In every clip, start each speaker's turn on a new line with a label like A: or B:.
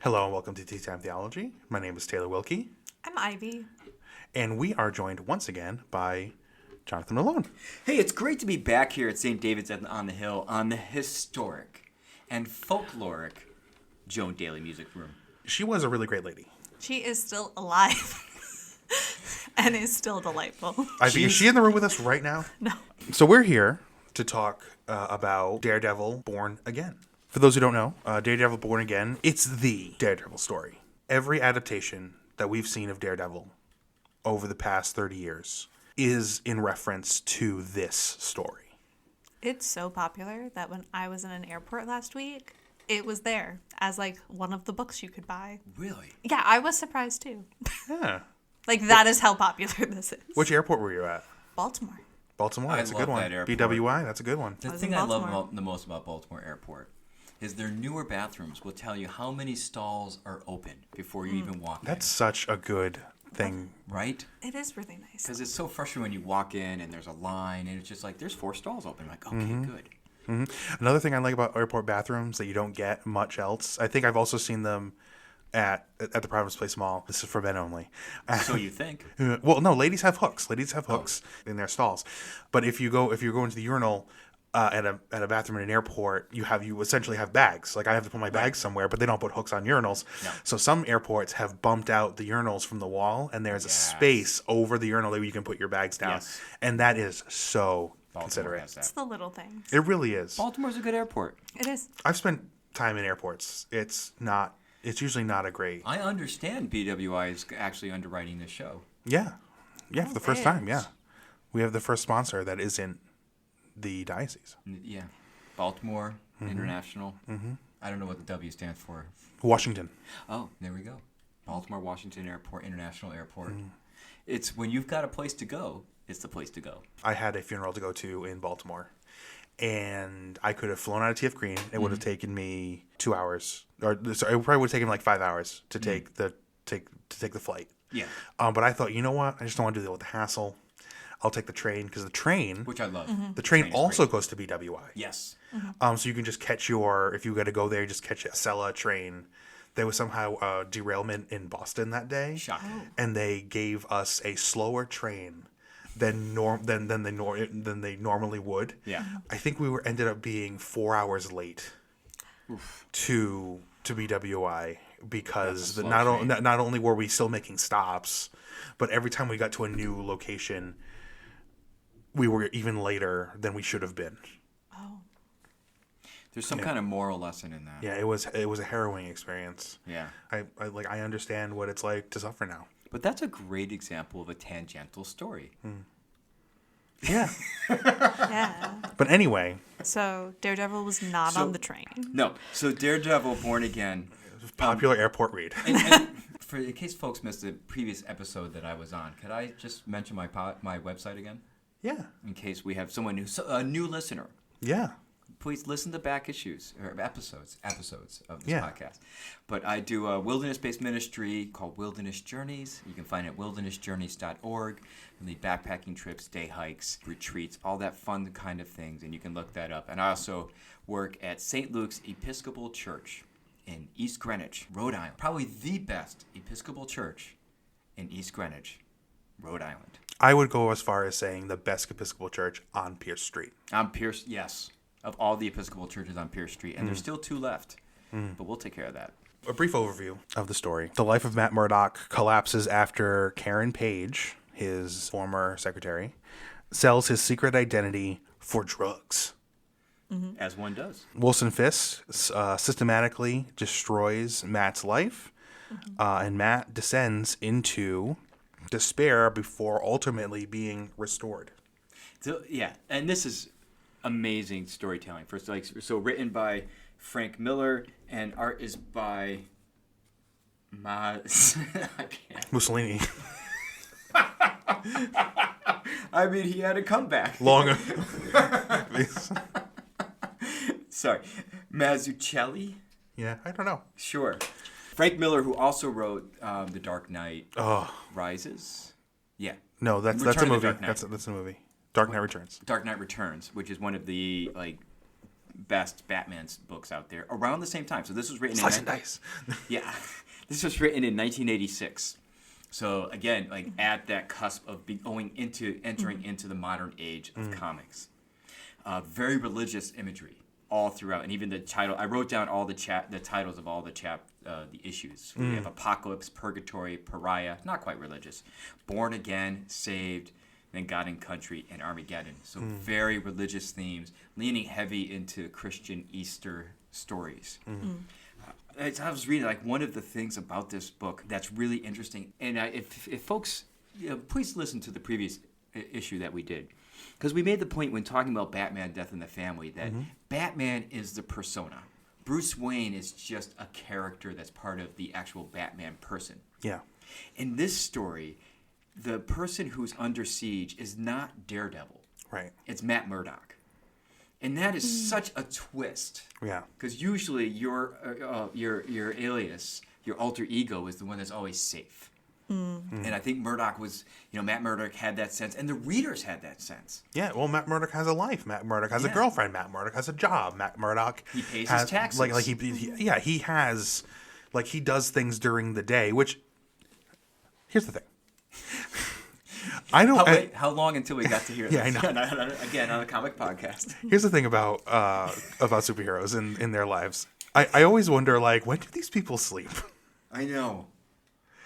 A: Hello and welcome to Tea Time Theology. My name is Taylor Wilkie.
B: I'm Ivy.
A: And we are joined once again by Jonathan Malone.
C: Hey, it's great to be back here at St. David's on the Hill on the historic and folkloric Joan Daly Music Room.
A: She was a really great lady.
B: She is still alive and is still delightful.
A: Ivy, is she in the room with us right now?
B: No.
A: So we're here to talk about Daredevil Born Again. For those who don't know, Daredevil Born Again, it's the Daredevil story. Every adaptation that we've seen of Daredevil over the past 30 years is in reference to this story.
B: It's so popular that when I was in an airport last week, it was there as like one of the books you could buy.
C: Really?
B: Yeah, I was surprised too.
A: Yeah.
B: That is how popular this is.
A: Which airport were you at?
B: Baltimore.
A: Baltimore, that's a good
C: love
A: one.
C: that airport.
A: BWI, that's a good one.
C: The
B: was
C: thing
B: in
C: I love
B: Baltimore.
C: the most about Baltimore Airport is their newer bathrooms will tell you how many stalls are open before you even walk
A: That's such a good thing.
C: in. Right?
B: It is really nice.
C: Because it's so frustrating when you walk in and there's a line and it's just like, there's 4 stalls open. I'm like, okay, good.
A: Another thing I like about airport bathrooms that you don't get much else, I think I've also seen them at the Providence Place Mall. This is for men only.
C: So you think.
A: Well, no, ladies have hooks. Ladies have hooks in their stalls. But if you're going to the urinal at a bathroom in an airport, you essentially have bags. Like I have to put my bags somewhere, but they don't put hooks on urinals.
C: No.
A: So some airports have bumped out the urinals from the wall, and there's a space over the urinal where you can put your bags down.
C: Yes.
A: And that is so
C: Baltimore
A: considerate.
C: has
B: It's
C: that.
B: the little things.
A: It really is.
C: Baltimore's a good airport.
B: It is.
A: I've spent time in airports. It's usually not a great.
C: I understand BWI is actually underwriting this show.
A: Yeah. Yeah, for the first
B: it
A: time,
B: is.
A: yeah. We have the first sponsor that isn't the diocese.
C: Yeah. Baltimore International. I don't know what the W stands for.
A: Washington.
C: Oh, there we go. Baltimore Washington Airport, International Airport. It's when you've got a place to go, it's the place to go.
A: I had a funeral to go to in Baltimore, and I could have flown out of TF Green. It would have taken me 2 hours, or sorry, it probably would have taken like 5 hours to take the flight.
C: Yeah.
A: But I thought, you know what? I just don't want to do that with the hassle. I'll take the train because the train
C: Which I love.
A: the train
C: is
A: also
C: great.
A: goes to BWI.
C: Yes.
A: So you can just catch if you got to go there, just catch a Acela train. There was somehow a derailment in Boston that day.
C: Shocking.
A: And they gave us a slower train than they normally would.
C: Yeah.
A: I think we ended up being 4 hours late to BWI because
C: That's a slow train.
A: not only were we still making stops, but every time we got to a new location, we were even later than we should have been.
B: Oh.
C: There's some kind of moral lesson in that.
A: Yeah, it was a harrowing experience.
C: Yeah.
A: I understand what it's like to suffer now.
C: But that's a great example of a tangential story.
A: Yeah.
B: Yeah.
A: But anyway,
B: So Daredevil was not
C: So-
B: on the train.
C: No. So Daredevil Born Again.
A: popular airport read.
C: And in case folks missed the previous episode that I was on, could I just mention my website again?
A: Yeah.
C: In case we have someone a new listener.
A: Yeah.
C: Please listen to back issues or episodes of this
A: Yeah.
C: podcast. But I do a wilderness-based ministry called Wilderness Journeys. You can find it at wildernessjourneys.org. And the backpacking trips, day hikes, retreats, all that fun kind of things. And you can look that up. And I also work at St. Luke's Episcopal Church in East Greenwich, Rhode Island. Probably the best Episcopal church in East Greenwich, Rhode Island.
A: I would go as far as saying the best Episcopal church on Pierce Street.
C: On Pierce, yes. Of all the Episcopal churches on Pierce Street. And there's still 2 left. But we'll take care of that.
A: A brief overview of the story. The life of Matt Murdock collapses after Karen Page, his former secretary, sells his secret identity for drugs.
C: As one does.
A: Wilson Fisk systematically destroys Matt's life, and Matt descends into despair before ultimately being restored.
C: So, yeah, and this is amazing storytelling. First, so written by Frank Miller, and art is by I can't.
A: Mussolini.
C: I mean, he had a comeback.
A: Long.
C: Sorry, Mazzucchelli.
A: Yeah, I don't know.
C: Sure. Frank Miller, who also wrote The Dark Knight
A: Oh
C: Rises. Yeah.
A: no, that's a
C: Return of the
A: movie.
C: Dark Knight.
A: That's a movie. Dark Knight Returns.
C: Dark Knight Returns, which is one of the best Batman's books out there around the same time. So this was written
A: Slice and dice.
C: Yeah, this was written in 1986. So again, like at that cusp of entering into the modern age of comics. Very religious imagery all throughout, and even the title. I wrote down all the titles of all the issues. We have Apocalypse, Purgatory, Pariah, not quite religious, Born Again, Saved, then God and Country, and Armageddon. So very religious themes, leaning heavy into Christian Easter stories. As I was reading, like one of the things about this book that's really interesting, and if folks, please listen to the previous issue that we did, because we made the point when talking about Batman: Death in the Family that Batman is the persona. Bruce Wayne is just a character that's part of the actual Batman person.
A: Yeah.
C: In this story, the person who's under siege is not Daredevil.
A: Right.
C: It's Matt Murdock. And that is such a twist.
A: Yeah.
C: Because usually your alias, your alter ego, is the one that's always safe. And I think Murdock was, Matt Murdock had that sense, and the readers had that sense.
A: Yeah, well, Matt Murdock has a life. Matt Murdock has a girlfriend. Matt Murdock has a job. Matt Murdock
C: He pays his taxes.
A: He has, like, he does things during the day. Which, here's the thing. I don't.
C: How long until we got to hear
A: Yeah,
C: this?
A: I know.
C: Again, on a comic podcast.
A: Here's the thing about superheroes in their lives. I always wonder, like, when do these people sleep?
C: I know,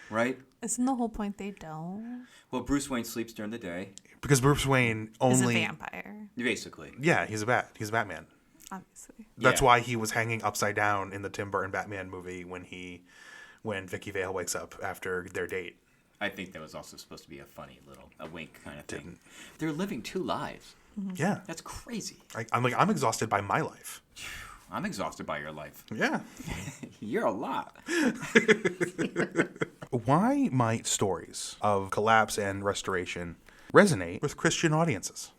C: right?
B: Isn't the whole point they don't?
C: Well, Bruce Wayne sleeps during the day,
A: Because Bruce Wayne only
B: Is a vampire,
C: basically.
A: Yeah, he's a Batman.
B: obviously.
A: That's
C: Yeah.
A: why he was hanging upside down in the Tim Burton Batman movie when Vicky Vale wakes up after their date.
C: I think that was also supposed to be a funny a wink kind of thing. They're living two lives.
A: Yeah.
C: That's crazy.
A: I'm exhausted by my life.
C: I'm exhausted by your life.
A: Yeah.
C: You're a lot.
A: Why might stories of collapse and restoration resonate with Christian audiences?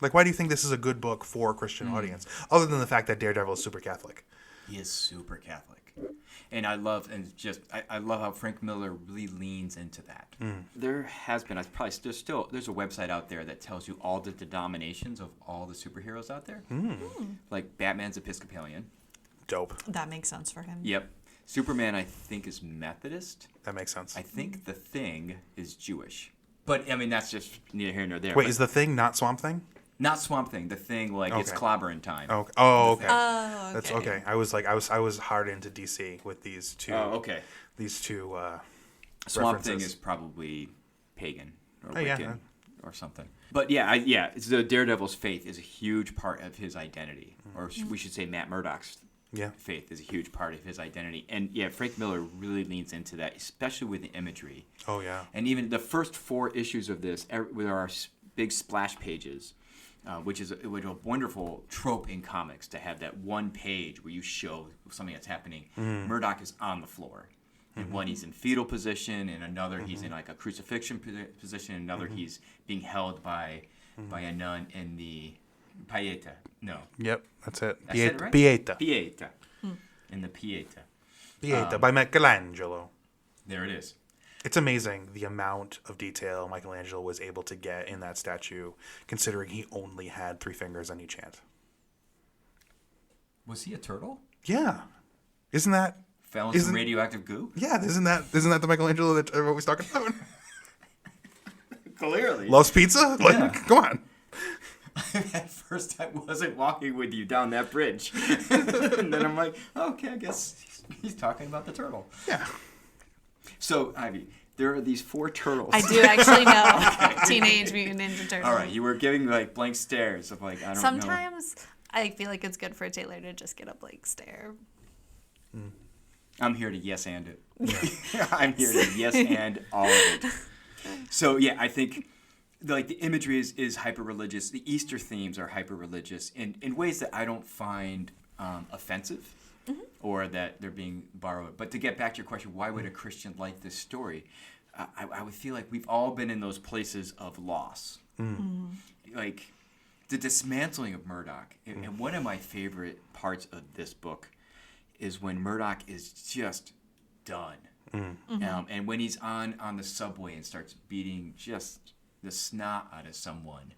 A: Like, why do you think this is a good book for a Christian audience, other than the fact that Daredevil is super Catholic?
C: He is super Catholic. And I love how Frank Miller really leans into that. There has been, there's a website out there that tells you all the denominations of all the superheroes out there. Like Batman's Episcopalian.
A: Dope.
B: That makes sense for him.
C: Yep. Superman, I think, is Methodist.
A: That makes sense.
C: I think The Thing is Jewish. But, I mean, that's just neither here nor there.
A: Wait,
C: But
A: is the Thing not Swamp Thing?
C: not Swamp Thing. The Thing, like, it's
A: Okay.
C: clobbering time.
A: Oh, okay.
B: Oh, okay.
A: That's okay. I was hard into DC with these two.
C: Oh, okay.
A: These two
C: Swamp
A: references.
C: Thing is probably pagan or
A: Oh, yeah.
C: Wiccan or something. But yeah, it's the Daredevil's faith is a huge part of his identity, or we should say Matt Murdock's faith is a huge part of his identity. And yeah, Frank Miller really leans into that, especially with the imagery.
A: Oh yeah.
C: And even the first 4 issues of this, with our big splash pages, which is a wonderful trope in comics to have that one page where you show something that's happening. Murdock is on the floor. In one, he's in fetal position. In another, he's in like a crucifixion position. In another, he's being held by a nun in the Pieta. No.
A: Yep, that's it.
C: I said it right?
A: Pieta.
C: Pieta. In the Pieta.
A: Pieta by Michelangelo.
C: There it is.
A: It's amazing the amount of detail Michelangelo was able to get in that statue, considering he only had 3 fingers on each hand.
C: Was he a turtle?
A: Yeah, isn't that?
C: Fell in some radioactive goo?
A: Yeah, isn't that the Michelangelo that everybody's talking about?
C: Clearly.
A: Loves pizza? Like,
C: Yeah.
A: come on.
C: At first, I wasn't walking with you down that bridge. And then I'm like, okay, I guess he's talking about the turtle.
A: Yeah.
C: So, Ivy, there are these 4 turtles.
B: I do actually know Teenage Mutant Ninja Turtles.
C: All right, you were giving like blank stares of like, I don't know.
B: Sometimes I feel like it's good for Taylor to just get a blank stare.
C: I'm here to yes and it. I'm here to yes and all of it. So yeah, I think like the imagery is hyper religious. The Easter themes are hyper religious in ways that I don't find offensive or that they're being borrowed. But to get back to your question, why would a Christian like this story? I would feel like we've all been in those places of loss. Like the dismantling of Murdock. And one of my favorite parts of this book is when Murdock is just done. And when he's on the subway and starts beating just the snot out of someone.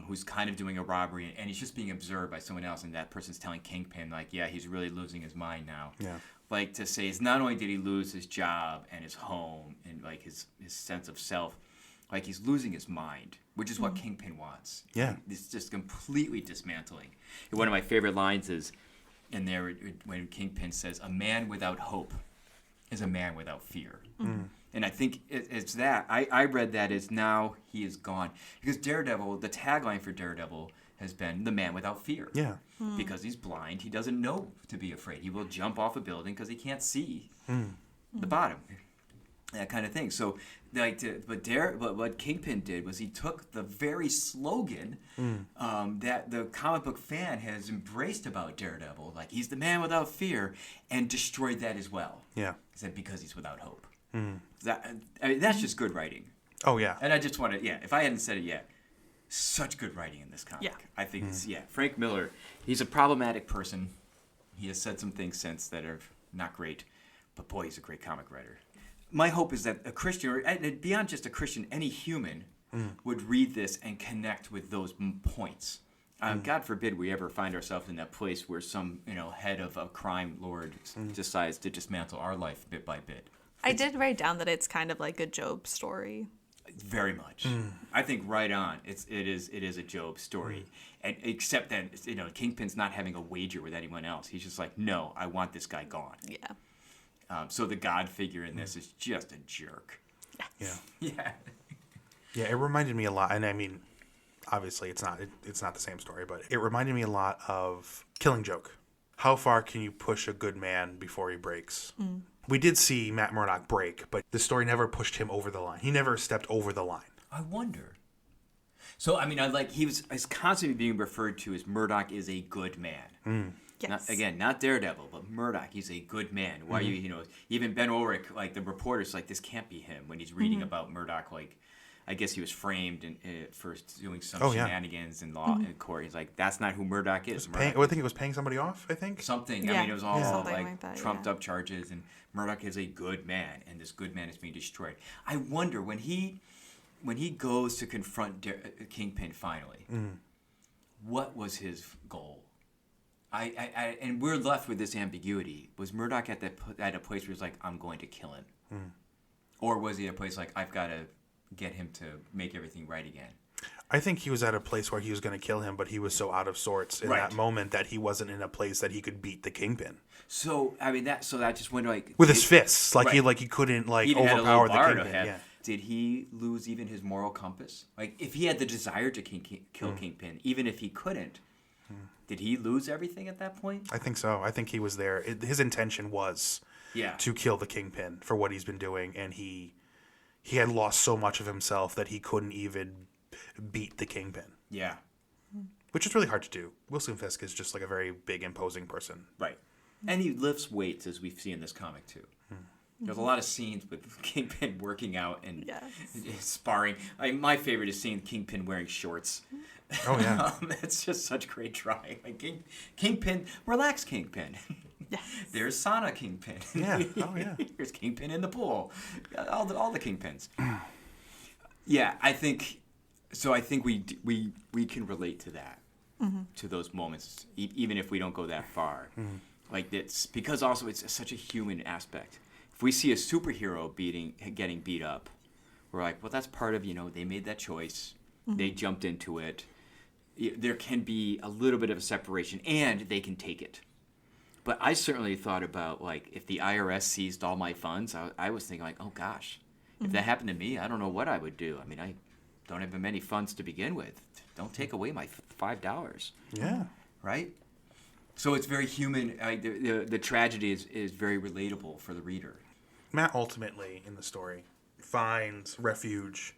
C: who's kind of doing a robbery, and he's just being observed by someone else, and that person's telling Kingpin, like, yeah, he's really losing his mind now.
A: Yeah.
C: Like, to say, it's not only did he lose his job and his home and, like, his sense of self, like, he's losing his mind, which is what Kingpin wants.
A: Yeah.
C: It's just completely dismantling. And one of my favorite lines is in there when Kingpin says, a man without hope is a man without fear. And I think it's that. I read that as now he is gone. Because Daredevil, the tagline for Daredevil has been the man without fear.
A: Yeah.
C: Because he's blind, he doesn't know to be afraid. He will jump off a building because he can't see the bottom. That kind of thing. So, like, but what Kingpin did was he took the very slogan that the comic book fan has embraced about Daredevil, like he's the man without fear, and destroyed that as well.
A: Yeah.
C: He said because he's without hope. That's just good writing.
A: Oh, yeah.
C: And I just want to, if I hadn't said it yet, such good writing in this comic.
B: Yeah.
C: I think it's, Frank Miller, he's a problematic person. He has said some things since that are not great, but boy, he's a great comic writer. My hope is that a Christian, or beyond just a Christian, any human would read this and connect with those points. God forbid we ever find ourselves in that place where some, head of a crime lord decides to dismantle our life bit by bit.
B: I did write down that it's kind of like a Job story.
C: Very much. I think right on. It is a Job story, and except that Kingpin's not having a wager with anyone else. He's just like, no, I want this guy gone.
B: Yeah.
C: So the God figure in this is just a jerk.
A: Yeah.
C: Yeah.
A: Yeah, it reminded me a lot, and I mean, obviously it's not the same story, but it reminded me a lot of Killing Joke. How far can you push a good man before he breaks? We did see Matt Murdock break, but the story never pushed him over the line. He never stepped over the line.
C: I wonder. So I mean, he's constantly being referred to as Murdock is a good man.
B: Yes.
C: Not Daredevil, but Murdock. He's a good man. Why even Ben Ulrich, like the reporter's like, this can't be him when he's reading about Murdock. Like, I guess he was framed for doing some shenanigans in law in court. He's like, that's not who Murdock is.
A: I think it was paying somebody off. I think
C: something.
B: Yeah.
C: I mean, it was all
B: Something like that,
C: trumped up charges, and Murdock is a good man, and this good man is being destroyed. I wonder when he goes to confront Kingpin finally, what was his goal? And we're left with this ambiguity. Was Murdock at a place where he's like, I'm going to kill him, or was he at a place like, I've got to get him to make everything right again?
A: I think he was at a place where he was going to kill him, but he was so out of sorts in that moment that he wasn't in a place that he could beat the Kingpin.
C: So I mean that just went like
A: with his fists, like he couldn't overpower the Kingpin. Yeah.
C: Did he lose even his moral compass? Like if he had the desire to kill Kingpin, even if he couldn't, did he lose everything at that point?
A: I think so. I think he was there. His intention was to kill the Kingpin for what he's been doing, and he had lost so much of himself that he couldn't even beat the Kingpin.
C: Yeah.
A: Which is really hard to do. Wilson Fisk is just like a very big, imposing person.
C: Right. And he lifts weights, as we see in this comic, too. There's a lot of scenes with Kingpin working out and sparring. My favorite is seeing Kingpin wearing shorts.
A: Oh, yeah.
C: It's just such great drawing. Like Kingpin, relax, Kingpin.
B: Yes.
C: There's Sauna Kingpin.
A: Yeah. Oh, yeah.
C: There's Kingpin in the pool. All the Kingpins. Yeah, I think we can relate to that, to those moments, even if we don't go that far. Like it's because also it's such a human aspect. If we see a superhero getting beat up, we're like, well, that's part of, they made that choice. They jumped into it. There can be a little bit of a separation, and they can take it. But I certainly thought about, like, if the IRS seized all my funds, I was thinking, like, oh, gosh, if that happened to me, I don't know what I would do. I mean, I don't have many funds to begin with. Don't take away my $5.
A: Yeah.
C: Right? So it's very human. The tragedy is very relatable for the reader.
A: Matt ultimately, in the story, finds refuge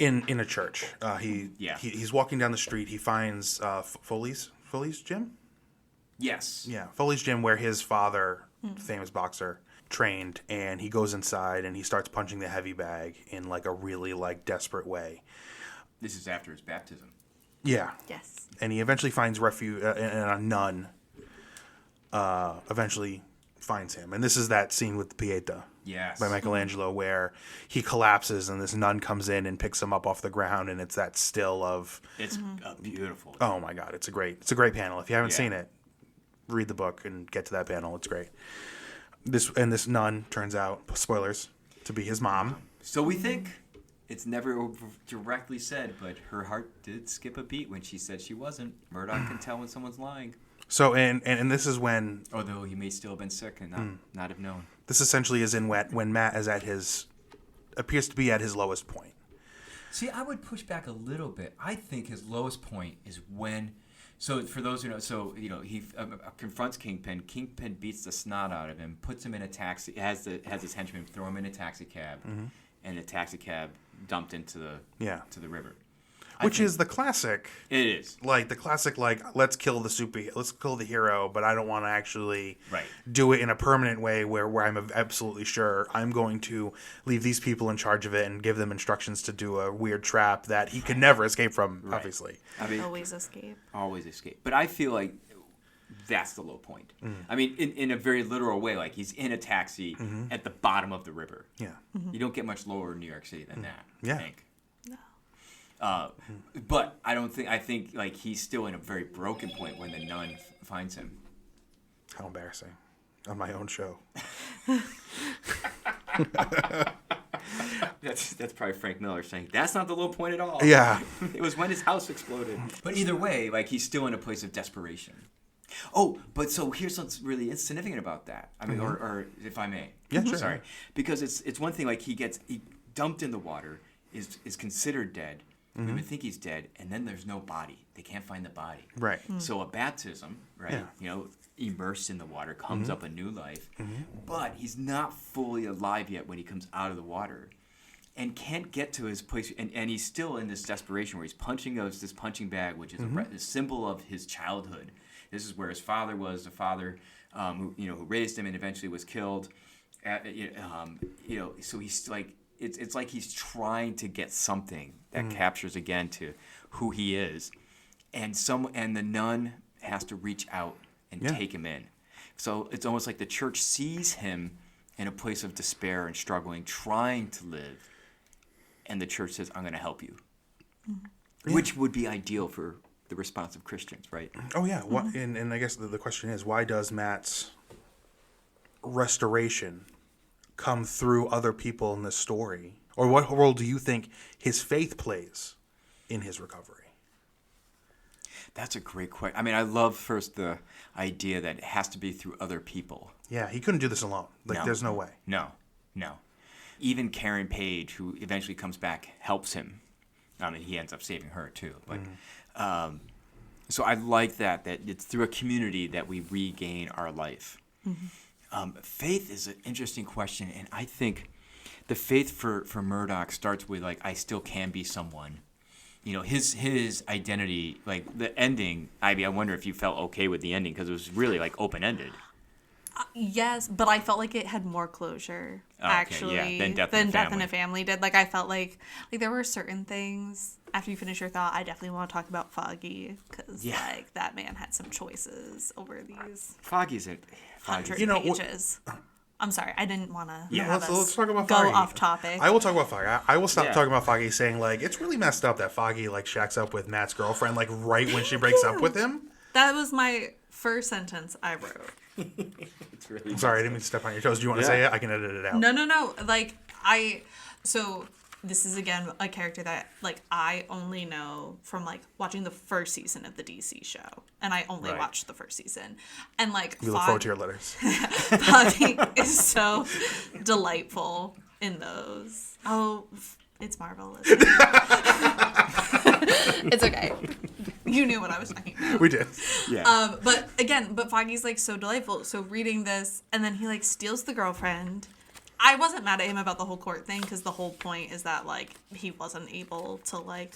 A: in a church. He's walking down the street. He finds Foley's gym?
C: Yes.
A: Yeah, Foley's gym, where his father, famous boxer, trained, and he goes inside and he starts punching the heavy bag in like a really like desperate way.
C: This is after his baptism.
A: Yeah.
B: Yes.
A: And he eventually finds refuge, and a nun eventually finds him. And this is that scene with the Pieta
C: Yes.
A: by Michelangelo where he collapses and this nun comes in and picks him up off the ground, and it's that still of...
C: It's beautiful.
A: Oh my God, it's a great panel. If you haven't
C: Yeah.
A: seen it, read the book and get to that panel. It's great. This nun turns out, spoilers, to be his mom.
C: So we think it's never directly said, but her heart did skip a beat when she said she wasn't. Murdock can tell when someone's lying.
A: So and this is when...
C: Although he may still have been sick and not have known.
A: This essentially is in when Matt is at his... appears to be at his lowest point.
C: See, I would push back a little bit. I think his lowest point is when... So for those who know, he confronts Kingpin. Kingpin beats the snot out of him, puts him in a taxi, has his henchmen throw him in a taxi cab, and the taxi cab dumped into the river.
A: Which is the classic.
C: It is.
A: Like, the classic, let's kill the hero, but I don't want to actually
C: Right.
A: do it in a permanent way where I'm absolutely sure I'm going to leave these people in charge of it and give them instructions to do a weird trap that he could never escape from, obviously.
C: I mean,
B: Always escape.
C: always escape. But I feel like that's the low point. I mean, in a very literal way, like he's in a taxi at the bottom of the river.
A: Yeah.
C: You don't get much lower in New York City than that,
A: Yeah.
C: I think. But I think like he's still in a very broken point when the nun finds him.
A: How embarrassing. On my own show.
C: That's probably Frank Miller saying, that's not the low point at all.
A: Yeah.
C: It was when his house exploded. But either way, like he's still in a place of desperation. Oh, but so here's what's really significant about that. I mean, or if I may.
A: Yeah, sure.
C: Sorry. Because it's one thing, like he dumped in the water, is considered dead. We would think he's dead, and then there's no body. They can't find the body.
A: Right.
C: So a baptism, right?
A: Yeah.
C: Immersed in the water, comes up a new life. But he's not fully alive yet when he comes out of the water, and can't get to his place. And he's still in this desperation where he's punching this punching bag, which is a symbol of his childhood. This is where his father was, the father who raised him and eventually was killed. So he's like, it's like he's trying to get something that captures again to who he is, and the nun has to reach out and take him in. So it's almost like the church sees him in a place of despair and struggling, trying to live, and the church says, "I'm going to help you," which would be ideal for the response of Christians, right?
A: Oh, yeah. And I guess the question is, why does Matt's restoration come through other people in this story? Or what role do you think his faith plays in his recovery?
C: That's a great question. I mean, I love first the idea that it has to be through other people.
A: Yeah, he couldn't do this alone.
C: No.
A: There's no way.
C: No. Even Karen Page, who eventually comes back, helps him. I mean, he ends up saving her too. But so I like that it's through a community that we regain our life. Faith is an interesting question, and I think the faith for Murdock starts with like, I still can be someone. His identity, like the ending. I mean, I wonder if you felt okay with the ending because it was really like open ended.
B: Yes, but I felt like it had more closure actually
C: than Death in a
B: Family did. Like I felt like there were certain things. After you finish your thought, I definitely want to talk about Foggy because like that man had some choices over these
C: Foggy's
B: 100 pages. I'm sorry, I didn't want to
A: let's talk about
B: go
A: Foggy.
B: off topic.
A: I will talk about Foggy. I will stop talking about Foggy saying, like, it's really messed up that Foggy, like, shacks up with Matt's girlfriend, like, right when she breaks up with him.
B: That was my first sentence I wrote.
A: I'm sorry, I didn't mean to step on your toes. Do you want to say it? I can edit it out.
B: No. Like, so this is, again, a character that, like, I only know from, like, watching the first season of the DC show. And I only watched the first season. And, like,
A: we look forward to your letters.
B: Foggy is so delightful in those. Oh, it's Marvel, isn't it? It's okay. You knew what I was talking about.
A: We did.
C: Yeah.
B: But Foggy's, like, so delightful. So reading this, and then he, like, steals the girlfriend. I wasn't mad at him about the whole court thing, because the whole point is that, like, he wasn't able to, like,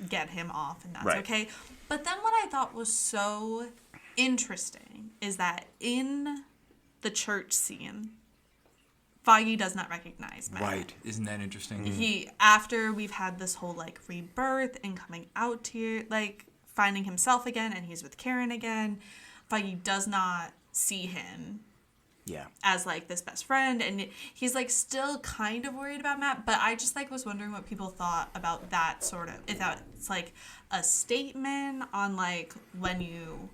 B: get him off, and that's okay. But then what I thought was so interesting is that in the church scene, Foggy does not recognize Matt.
C: Right. Isn't that interesting?
B: After we've had this whole, like, rebirth and coming out to, like, finding himself again, and he's with Karen again, Foggy does not see him
C: Yeah.
B: as like this best friend, and he's like still kind of worried about Matt, but I just like was wondering what people thought about that sort of, if that's like a statement on like when you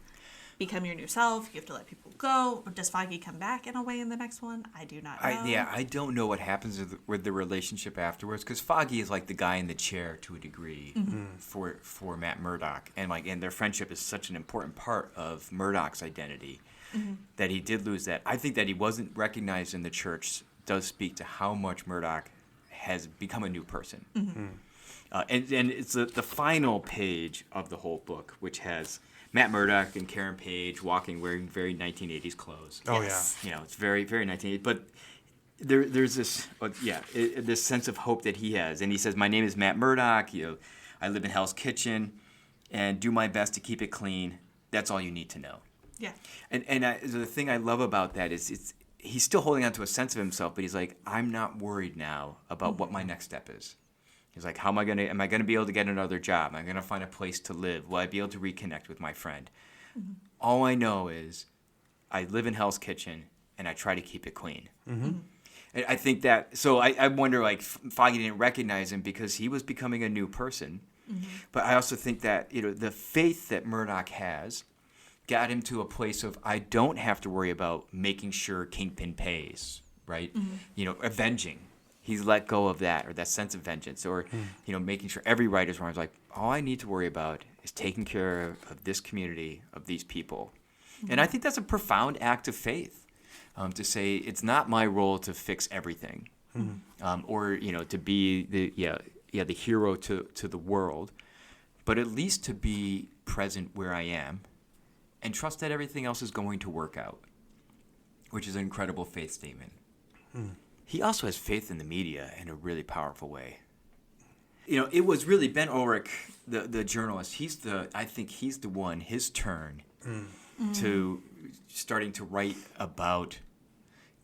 B: become your new self, you have to let people go. Or does Foggy come back in a way in the next one? I do not know.
C: I don't know what happens with the relationship afterwards, because Foggy is like the guy in the chair to a degree for Matt Murdock, and their friendship is such an important part of Murdock's identity that he did lose that. I think that he wasn't recognized in the church does speak to how much Murdock has become a new person. And it's the final page of the whole book, which has Matt Murdock and Karen Page walking wearing very 1980s clothes.
A: Oh,
B: Yes.
C: You know, it's very, very 1980s. But there's this, this sense of hope that he has. And he says, my name is Matt Murdock. You know, I live in Hell's Kitchen and do my best to keep it clean. That's all you need to know.
B: Yeah.
C: And the thing I love about that is he's still holding on to a sense of himself, but he's like, I'm not worried now about what my next step is. He's like, am I gonna be able to get another job? Am I gonna find a place to live? Will I be able to reconnect with my friend? All I know is I live in Hell's Kitchen and I try to keep it clean. And I think that, so I wonder, like, Foggy didn't recognize him because he was becoming a new person. But I also think that, you know, the faith that Murdock has got him to a place of, I don't have to worry about making sure Kingpin pays, right? You know, avenging. He's let go of that, or that sense of vengeance, or, you know, making sure every writer's wrong. Like, all I need to worry about is taking care of this community, of these people. And I think that's a profound act of faith, to say it's not my role to fix everything, or, you know, to be the hero to the world, but at least to be present where I am and trust that everything else is going to work out, which is an incredible faith statement. He also has faith in the media in a really powerful way. You know, it was really Ben Ulrich, the journalist. I think he's the one, his turn to starting to write about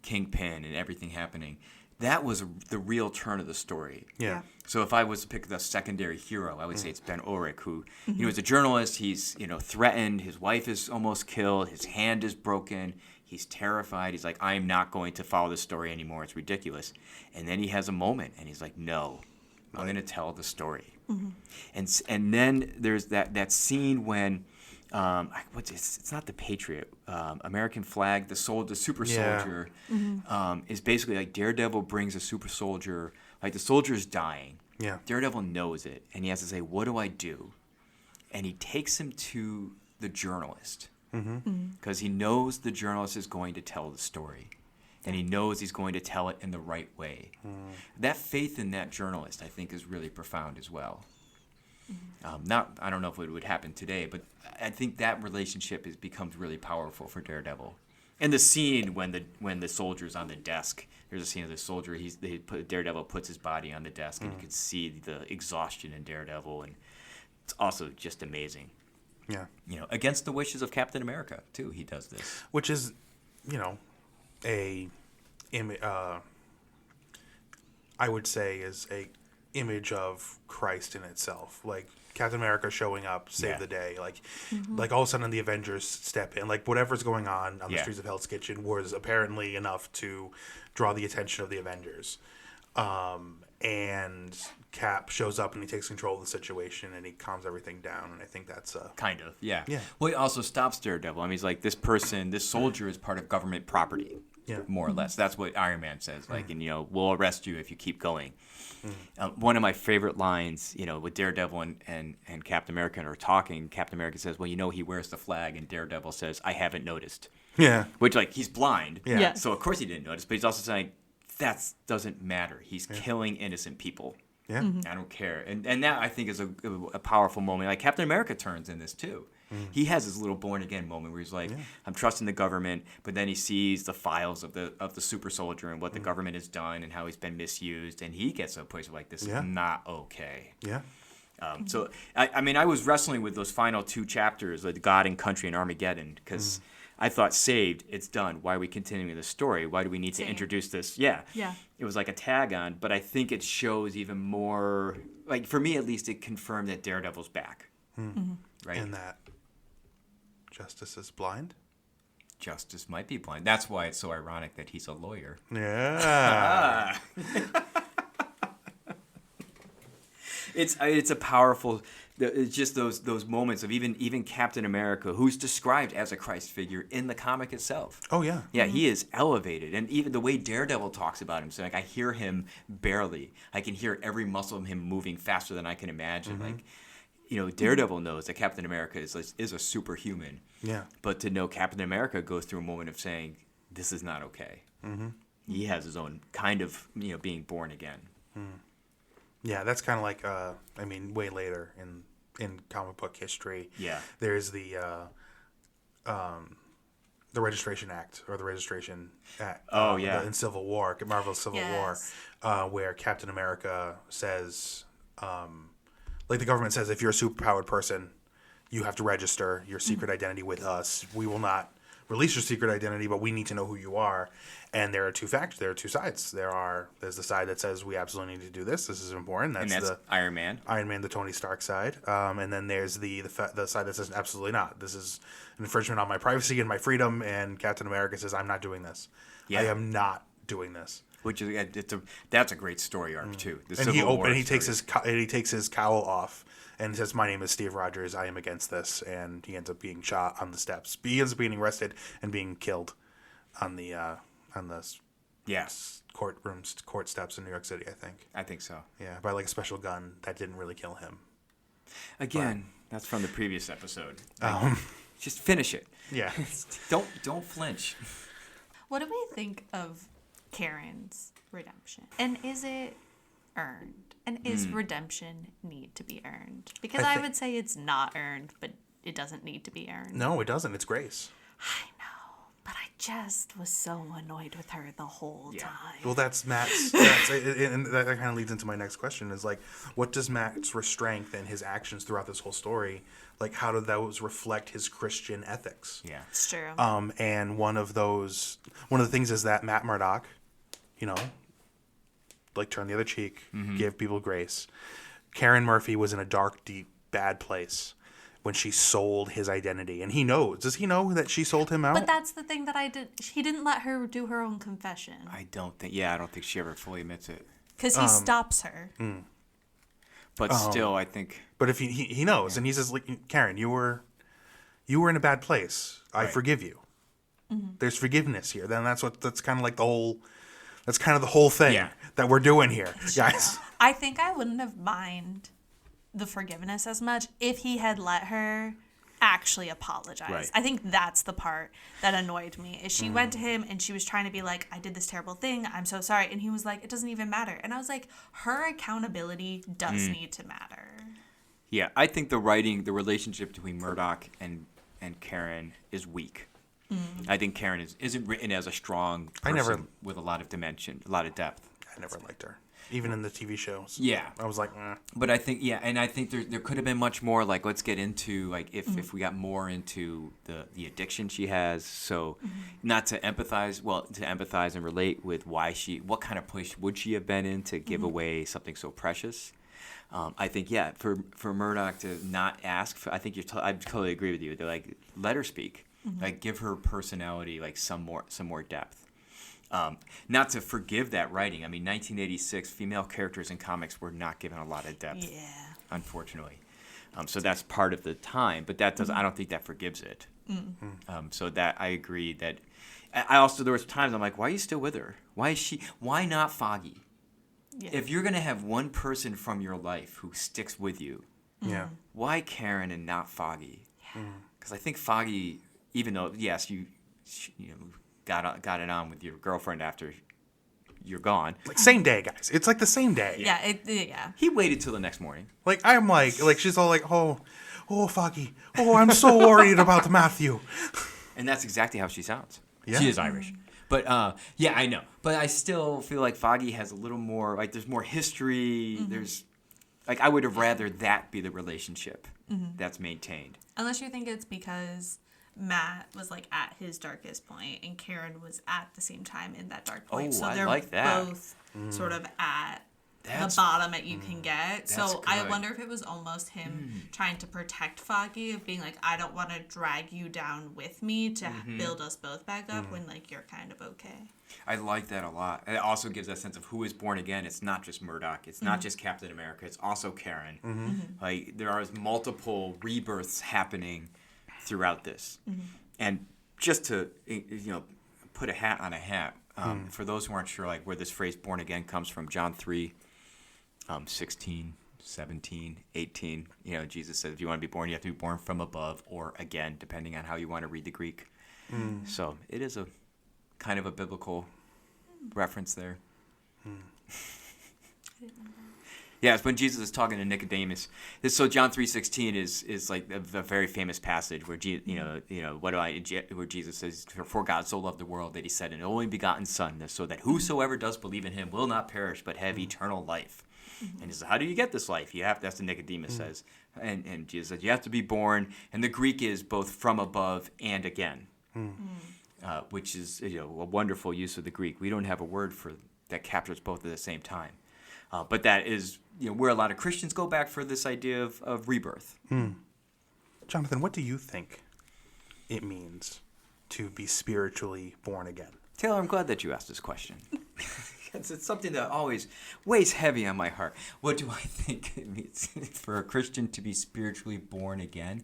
C: Kingpin and everything happening. That was the real turn of the story.
A: Yeah.
C: So if I was to pick the secondary hero, I would say it's Ben Ulrich, who, you know, is a journalist. He's, you know, threatened. His wife is almost killed. His hand is broken. He's terrified. He's like, I'm not going to follow this story anymore. It's ridiculous. And then he has a moment, and he's like, no, I'm going to tell the story. And then there's that scene when, it's not the Patriot, American flag, the super soldier, is basically like Daredevil brings a super soldier, like the soldier's dying.
A: Yeah.
C: Daredevil knows it, and he has to say, what do I do? And he takes him to the journalist. Because he knows the journalist is going to tell the story, and he knows he's going to tell it in the right way. That faith in that journalist, I think, is really profound as well. I don't know if it would happen today, but I think that relationship becomes really powerful for Daredevil. And the scene when the soldier's on the desk, there's a scene of the soldier. Daredevil puts his body on the desk, and you can see the exhaustion in Daredevil, and it's also just amazing.
A: Yeah.
C: You know, against the wishes of Captain America, too, he does this.
A: Which is, you know, I would say is a image of Christ in itself. Like Captain America showing up, save the day. Like all of a sudden the Avengers step in. Like whatever's going on the streets of Hell's Kitchen was apparently enough to draw the attention of the Avengers. And Cap shows up and he takes control of the situation and he calms everything down. And I think that's
C: kind of, yeah.
A: Yeah.
C: Well, he also stops Daredevil. I mean, he's like, this soldier is part of government property, more or less. That's what Iron Man says. Like, and, you know, we'll arrest you if you keep going. One of my favorite lines, you know, with Daredevil and Captain America are talking, Captain America says, well, you know, he wears the flag, and Daredevil says, I haven't noticed.
A: Yeah.
C: Which, like, he's blind.
A: Yeah.
C: So, of course, he didn't notice, but he's also saying, that doesn't matter. He's killing innocent people.
A: Yeah.
C: I don't care. And that, I think, is a powerful moment. Like, Captain America turns in this, too. He has his little born-again moment where he's like, I'm trusting the government, but then he sees the files of the super soldier and what the government has done and how he's been misused, and he gets to a place where, like, this is not okay.
A: Yeah.
C: So, I mean, I was wrestling with those final two chapters, like God and Country and Armageddon, because I thought, saved, it's done. Why are we continuing the story? Why do we need to introduce this? Yeah. It was like a tag on, but I think it shows even more, like, for me at least, it confirmed that Daredevil's back. Right?
A: And that justice is blind?
C: justice might be blind. That's why it's so ironic that he's a lawyer.
A: Yeah.
C: It's a powerful. It's just those moments of even Captain America, who's described as a Christ figure in the comic itself.
A: Oh yeah.
C: Yeah, he is elevated, and even the way Daredevil talks about him. So like, I hear him barely. I can hear every muscle of him moving faster than I can imagine. Like, Daredevil knows that Captain America is a superhuman.
A: Yeah.
C: But to know Captain America goes through a moment of saying, "This is not okay." He has his own kind of being born again.
A: Yeah, that's kind of like way later in comic book history.
C: Yeah.
A: There's the Registration Act or the Registration Act.
C: Oh yeah.
A: In Civil War, Marvel's Civil
B: Yes.
A: War, where Captain America says, the government says, if you're a superpowered person, you have to register your secret identity with us. We will not release your secret identity, but we need to know who you are. And there are two facts. There are two sides. There's the side that says we absolutely need to do this. This is important.
C: And that's
A: the
C: Iron Man.
A: Iron Man, the Tony Stark side. And then there's the side that says absolutely not. This is an infringement on my privacy and my freedom. And Captain America says, I'm not doing this.
C: Yeah.
A: I am not doing this.
C: Which is that's a great story arc too. The
A: And
C: Civil War
A: he takes
C: story.
A: his cowl off and says, "My name is Steve Rogers. I am against this." And he ends up being shot on the steps. He ends up being arrested and being killed on the court steps in New York City.
C: I think so.
A: Yeah, by like a special gun that didn't really kill him.
C: Again, that's from the previous episode. Just finish it.
A: Yeah.
C: Don't flinch.
B: What do we think of Karen's redemption? And is it earned? And is redemption need to be earned? Because I would say it's not earned, but it doesn't need to be earned.
A: No, it doesn't. It's grace.
B: I know, but I just was so annoyed with her the whole time.
A: Well, that's Matt's. And that kind of leads into my next question: is like, what does Matt's restraint and his actions throughout this whole story, like, how do those reflect his Christian ethics?
C: Yeah.
B: It's true.
A: And one of the things is that Matt Murdock, like, turn the other cheek, give people grace. Karen Murphy was in a dark, deep, bad place when she sold his identity, and he knows. Does he know that she sold him out?
B: But that's the thing that I did. He didn't let her do her own confession.
C: I don't think she ever fully admits it.
B: Because he stops her.
C: But still, I think.
A: But if he knows, and he says, like, Karen, you were in a bad place. I forgive you. There's forgiveness here. Then that's kind of like the whole. That's kind of the whole thing that we're doing here, guys.
B: I think I wouldn't have minded the forgiveness as much if he had let her actually apologize.
C: Right.
B: I think that's the part that annoyed me. Is she went to him and she was trying to be like, I did this terrible thing. I'm so sorry. And he was like, it doesn't even matter. And I was like, her accountability does need to matter.
C: Yeah, I think the relationship between Murdock and Karen is weak. I think Karen isn't written as a strong person with a lot of dimension, a lot of depth.
A: I never liked her, even in the TV shows.
C: Yeah,
A: I was like,
C: But I think and I think there could have been much more. Like, let's get into like if we got more into the addiction she has. So, not to empathize and relate with what kind of place would she have been in to give away something so precious. I think for Murdock to not ask, I totally agree with you. They're like, let her speak. Like, give her personality like some more depth. Not to forgive that writing. I mean, 1986, female characters in comics were not given a lot of depth.
B: Yeah.
C: Unfortunately. So that's part of the time, but that doesn't. I don't think that forgives it. So that I agree that. I also, there was times I'm like, why are you still with her? Why not Foggy?
B: Yeah.
C: If you're gonna have one person from your life who sticks with you, why Karen and not Foggy? Because I think Foggy, even though yes, you got it on with your girlfriend after you're gone.
A: like, same day, guys. It's like the same day.
B: Yeah.
C: He waited till the next morning.
A: Like, I'm like she's all like, oh, Foggy. Oh, I'm so worried about Matthew.
C: And that's exactly how she sounds.
A: Yeah.
C: She is Irish. But, I know. But I still feel like Foggy has a little more, like, there's more history. There's, like, I would have rather that be the relationship that's maintained.
B: Unless you think it's because Matt was, like, at his darkest point and Karen was at the same time in that dark point.
C: Oh,
B: so
C: I
B: they're
C: like that.
B: both sort of at the bottom that you can get.
C: That's
B: So I
C: good.
B: wonder if it was almost him trying to protect Foggy, of being like, I don't want to drag you down with me to build us both back up when like you're kind of okay.
C: I like that a lot. It also gives that sense of who is born again. It's not just Murdock. It's not just Captain America. It's also Karen. Like there are multiple rebirths happening throughout this. And just to put a hat on a hat, for those who aren't sure, like where this phrase "born again" comes from, John 3, 16, 17, 18. Jesus said, if you want to be born, you have to be born from above or again, depending on how you want to read the Greek. So it is a kind of a biblical reference there. Yeah, it's when Jesus is talking to Nicodemus. So John 3:16 is like a very famous passage where where Jesus says, "For God so loved the world that He sent an only begotten Son, so that whosoever does believe in Him will not perish but have eternal life." And He says, "How do you get this life? That's what Nicodemus says." And Jesus says, "You have to be born." And the Greek is both from above and again, which is a wonderful use of the Greek. We don't have a word for that captures both at the same time. But that is where a lot of Christians go back for this idea of rebirth.
A: Jonathan, what do you think it means to be spiritually born again?
C: Taylor, I'm glad that you asked this question. It's something that always weighs heavy on my heart. What do I think it means for a Christian to be spiritually born again?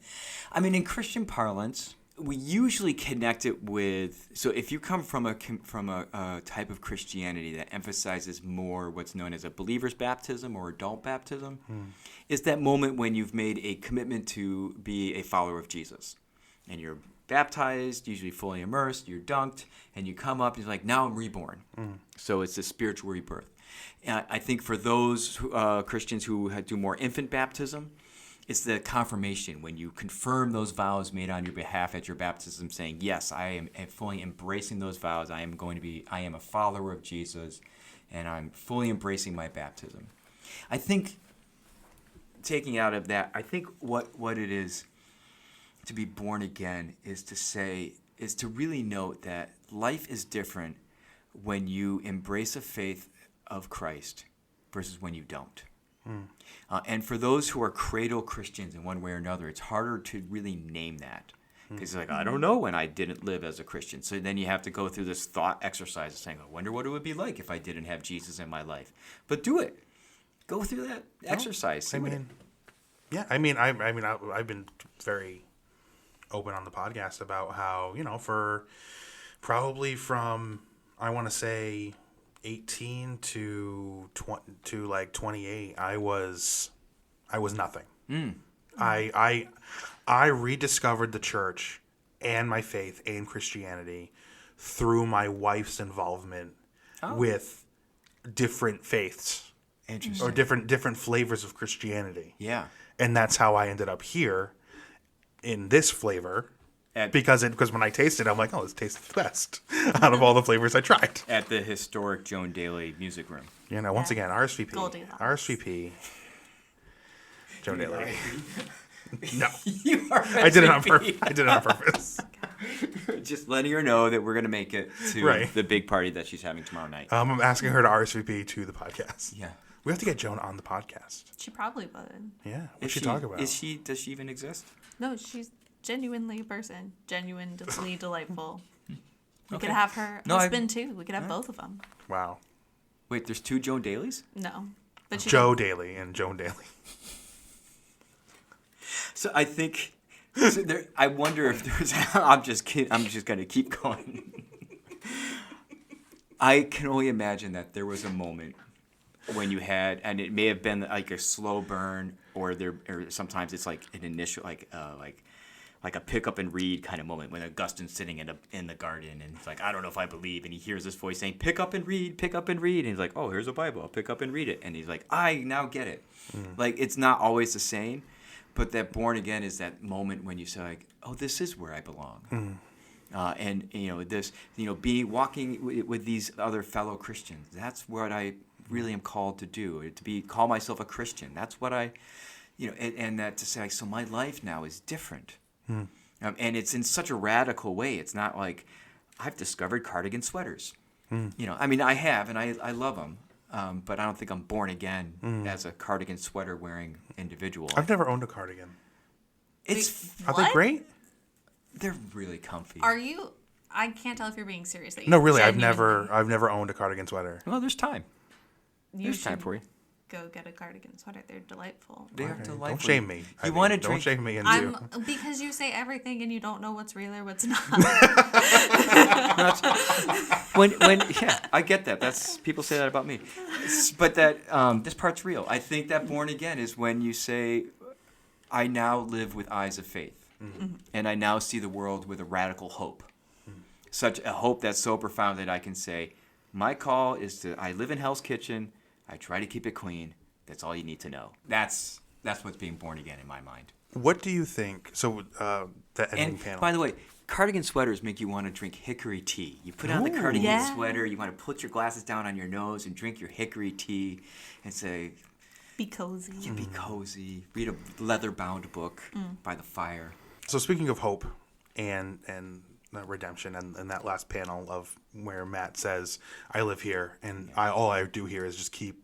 C: I mean, in Christian parlance, we usually connect it with, so if you come from a type of Christianity that emphasizes more what's known as a believer's baptism or adult baptism, is that moment when you've made a commitment to be a follower of Jesus. And you're baptized, usually fully immersed, you're dunked, and you come up and you're like, now I'm reborn. So it's a spiritual rebirth. And I think for those Christians who do more infant baptism, it's the confirmation when you confirm those vows made on your behalf at your baptism, saying, yes, I am fully embracing those vows. I am a follower of Jesus, and I'm fully embracing my baptism. I think, taking out of that, I think what it is to be born again is to really note that life is different when you embrace a faith of Christ versus when you don't. And for those who are cradle Christians in one way or another, it's harder to really name that. Because it's like, I don't know when I didn't live as a Christian. So then you have to go through this thought exercise of saying, I wonder what it would be like if I didn't have Jesus in my life. But do it. Go through that exercise.
A: I've been very open on the podcast about how, for probably from, I want to say, 18 to 28, I was nothing. I rediscovered the church and my faith and Christianity through my wife's involvement with different faiths.
C: Interesting.
A: Or different flavors of Christianity.
C: Yeah.
A: And that's how I ended up here in this flavor. Because when I tasted it, I'm like, oh, this tastes the best out of all the flavors I tried.
C: At the historic Joan Daly Music Room.
A: Once again, RSVP.
B: Goldilocks.
A: RSVP. Joan Daly. No.
C: You are
A: I did it on purpose.
C: Just letting her know that we're going to make it to
A: Right.
C: the big party that she's having tomorrow night.
A: I'm asking her to RSVP to the podcast.
C: Yeah.
A: We have to get Joan on the podcast.
B: She probably would.
A: Yeah. What should she talk about?
C: Does she even exist?
B: No, she's genuinely a person. Genuinely delightful. We
C: Okay.
B: could have her
C: No,
B: husband too. We could have both of them.
A: Wow.
C: Wait, there's two Joan Dalys?
B: No. But she
A: Joe Daly and Joan Daly.
C: So I think I wonder if there's I'm just going to keep going. I can only imagine that there was a moment when you had, and it may have been like a slow burn, or sometimes it's like an initial like a pick up and read kind of moment when Augustine's sitting in the garden and he's like, I don't know if I believe, and he hears this voice saying, pick up and read, and he's like, oh, here's a Bible, I'll pick up and read it, and he's like, I now get it. Like, it's not always the same, but that born again is that moment when you say like, oh, this is where I belong. And walking with these other fellow Christians, that's what I really am called to do, call myself a Christian. That's what I, and that to say, like, so my life now is different. And it's in such a radical way. It's not like I've discovered cardigan sweaters. I mean, I have, and I love them. but I don't think I'm born again as a cardigan sweater wearing individual.
A: I've never owned a cardigan.
C: It's
A: Are they
B: What?
A: great?
C: they're really comfy.
B: Are you? I can't tell if you're being serious. That
A: No,
B: you
A: really, I've
B: genuinely-
A: never owned a cardigan sweater.
C: Well, there's time.
B: You
C: There's time
B: should
C: for you.
B: go get a cardigan sweater. They're delightful.
C: They are
A: Okay,
C: delightful.
A: don't shame me.
C: You want to
A: Don't
C: drink?
A: shame me into.
B: I'm because you say everything and you don't know what's real or what's not.
C: when yeah, I get that. That's people say that about me, but that this part's real. I think that born again is when you say, "I now live with eyes of faith, and I now see the world with a radical hope, such a hope that's so profound that I can say, my call is to. I live in Hell's Kitchen. I try to keep it clean. That's all you need to know. That's what's being born again in my mind.
A: What do you think? So the ending
C: And
A: panel.
C: by the way, cardigan sweaters make you want to drink hickory tea. You put on the cardigan
B: Yeah.
C: sweater, you want to put your glasses down on your nose and drink your hickory tea and say,
B: Be cozy.
C: you be cozy, read a leather-bound book by the fire.
A: So speaking of hope and redemption and that last panel of where Matt says, "I live here and all I do here is just keep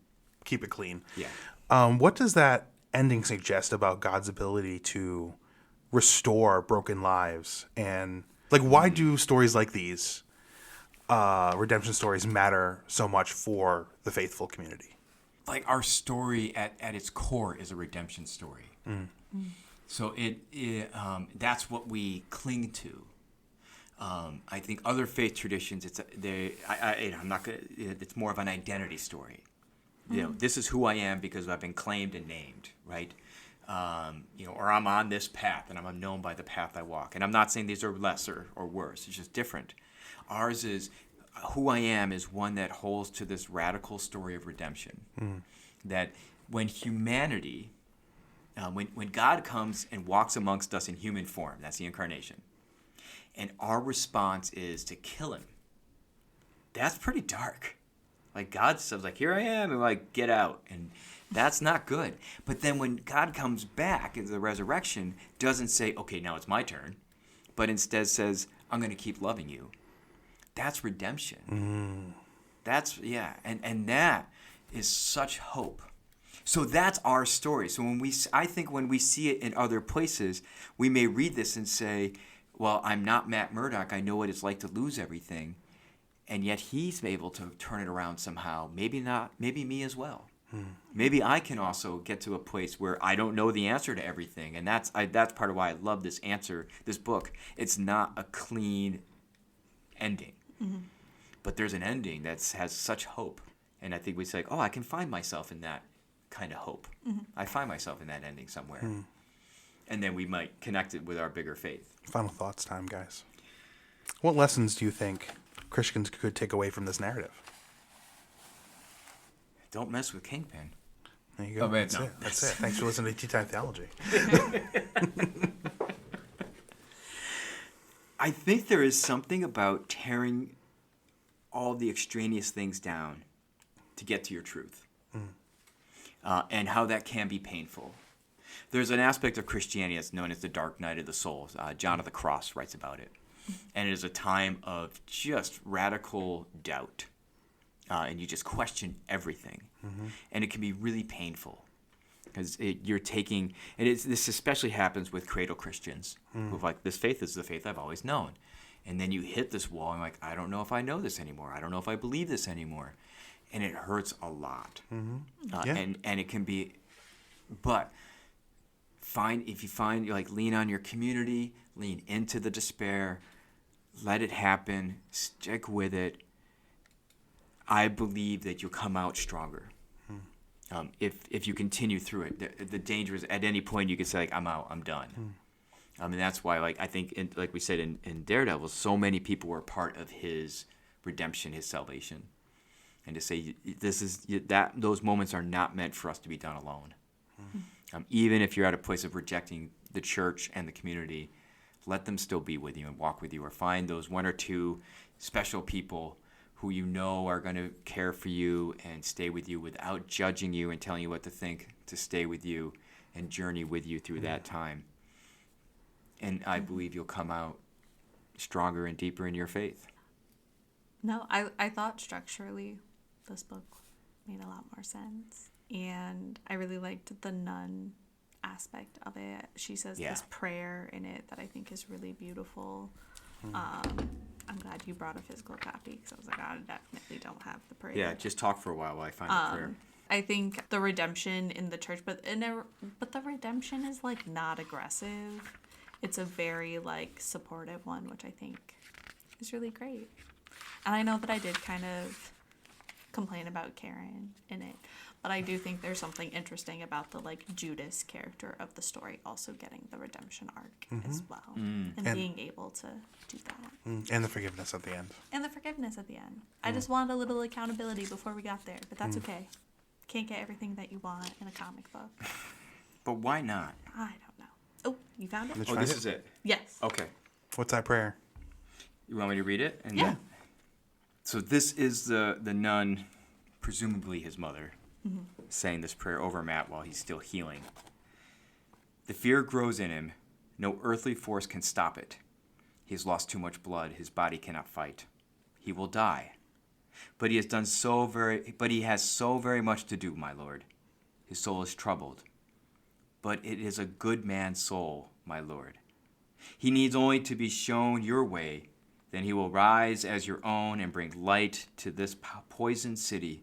A: it clean."
C: Yeah.
A: What does that ending suggest about God's ability to restore broken lives? And like, why do stories like these, redemption stories, matter so much for the faithful community?
C: Like our story at its core is a redemption story. So that's what we cling to. I think other faith traditions, I'm not gonna. It's more of an identity story. You know, this is who I am because I've been claimed and named, right? Or I'm on this path and I'm known by the path I walk. And I'm not saying these are lesser or worse. It's just different. Ours is who I am is one that holds to this radical story of redemption. That when humanity, when God comes and walks amongst us in human form, that's the incarnation. And our response is to kill him. That's pretty dark. Like God says, like, here I am, and like, get out. And that's not good. But then when God comes back in the resurrection, doesn't say, okay, now it's my turn, but instead says, I'm going to keep loving you. That's redemption. That's, yeah. And that is such hope. So that's our story. So I think when we see it in other places, we may read this and say, well, I'm not Matt Murdock. I know what it's like to lose everything. And yet he's able to turn it around somehow. Maybe not. Maybe me as well. Maybe I can also get to a place where I don't know the answer to everything. And that's part of why I love this book. It's not a clean ending. But there's an ending that has such hope. And I think we say, oh, I can find myself in that kind of hope. I find myself in that ending somewhere. And then we might connect it with our bigger faith.
A: Final thoughts time, guys. What lessons do you think Christians could take away from this narrative?
C: Don't mess with Kingpin.
A: There you go.
C: Oh, man,
A: That's
C: no.
A: it. That's it. Thanks for listening to Tea Time Theology.
C: I think there is something about tearing all the extraneous things down to get to your truth. And how that can be painful. There's an aspect of Christianity that's known as the dark night of the soul. John of the Cross writes about it. And it is a time of just radical doubt. And you just question everything. And it can be really painful. Because you're taking, this especially happens with cradle Christians. Who are like, this faith is the faith I've always known. And then you hit this wall and like, I don't know if I know this anymore. I don't know if I believe this anymore. And it hurts a lot.
A: Yeah.
C: And it can be, but if you find, like, lean on your community, lean into the despair, let it happen, stick with it. I believe that you'll come out stronger. If you continue through it. The danger is at any point you can say, like, I'm out, I'm done. And that's why, like, I think, like we said in Daredevil, so many people were part of his redemption, his salvation. And to say those moments are not meant for us to be done alone. Even if you're at a place of rejecting the church and the community, let them still be with you and walk with you, or find those one or two special people who you know are going to care for you and stay with you without judging you and telling you what to think, to stay with you and journey with you through that time. And I believe you'll come out stronger and deeper in your faith.
B: No, I thought structurally this book made a lot more sense. And I really liked the nun aspect of it. She says this prayer in it that I think is really beautiful. I'm glad you brought a physical copy because I was like, I definitely don't have the prayer.
C: Yeah, just talk for a while I find the prayer.
B: I think the redemption in the church, but the redemption is like not aggressive. It's a very like supportive one, which I think is really great. And I know that I did kind of complain about Karen in it, but I do think there's something interesting about the like Judas character of the story also getting the redemption arc as well, and being able to do that.
A: And the forgiveness at the end.
B: And the forgiveness at the end. I just wanted a little accountability before we got there, but that's okay. Can't get everything that you want in a comic book.
C: But why not?
B: I don't know. Oh, you found it?
A: Did you
C: Oh,
A: find
C: this
A: it?
C: is it.
B: Yes.
C: Okay.
A: What's that prayer?
C: You want me to read it? And
B: Yeah.
C: then- So this is the nun, presumably his mother, saying this prayer over Matt while he's still healing. The fear grows in him. No earthly force can stop it. He has lost too much blood. His body cannot fight. He will die. But he has so very much to do, my lord. His soul is troubled. But it is a good man's soul, my lord. He needs only to be shown your way. Then he will rise as your own and bring light to this poisoned city.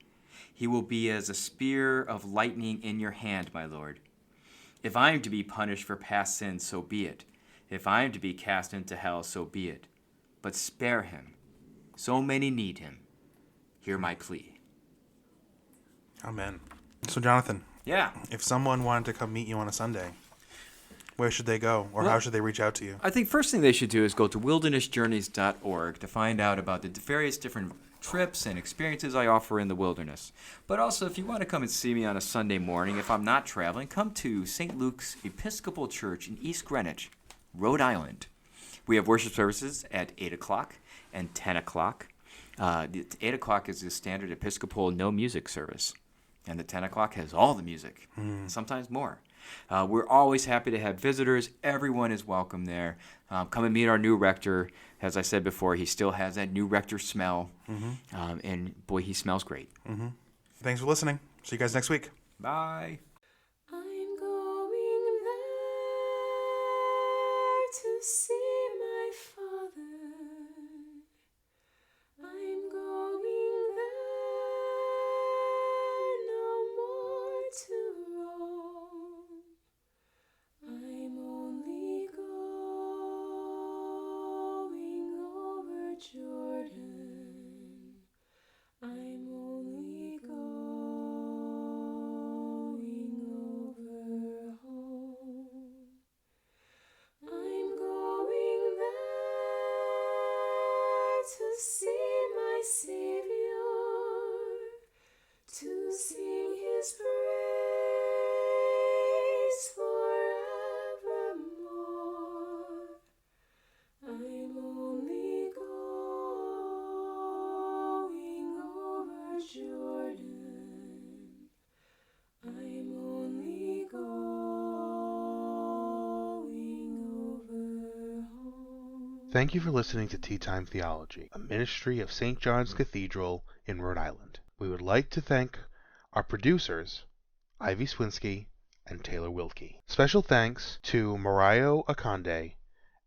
C: He will be as a spear of lightning in your hand, my lord. If I am to be punished for past sins, so be it. If I am to be cast into hell, so be it. But spare him. So many need him. Hear my plea.
A: Amen. So, Jonathan,
C: Yeah.
A: if someone wanted to come meet you on a Sunday, where should they go, or how should they reach out to you?
C: I think first thing they should do is go to wildernessjourneys.org to find out about the various different trips and experiences I offer in the wilderness. But also, if you want to come and see me on a Sunday morning, if I'm not traveling, come to St. Luke's Episcopal Church in East Greenwich, Rhode Island. We have worship services at 8 o'clock and 10 o'clock. The 8 o'clock is the standard Episcopal no music service, and the 10 o'clock has all the music, sometimes more. We're always happy to have visitors. Everyone is welcome there. Come and meet our new rector. As I said before, he still has that new rector smell, and boy, he smells great.
A: Thanks for listening. See you guys next week.
C: Bye.
D: I'm going there to see my father. I'm going there no more to roam. I'm only going over Jordan. I'm only going over home. I'm going there to see my Savior, to sing His praise forevermore. I'm only going over Jordan. I'm only going over home.
A: Thank you for listening to Tea Time Theology, a ministry of St. John's Cathedral in Rhode Island. We would like to thank our producers, Ivy Swinsky and Taylor Wilkie. Special thanks to Mario Akande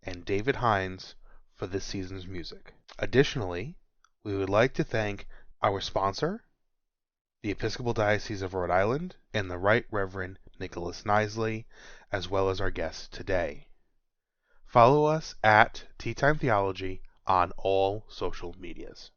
A: and David Hines for this season's music. Additionally, we would like to thank our sponsor, the Episcopal Diocese of Rhode Island, and the Right Reverend Nicholas Knisley, as well as our guests today. Follow us at Tea Time Theology on all social medias.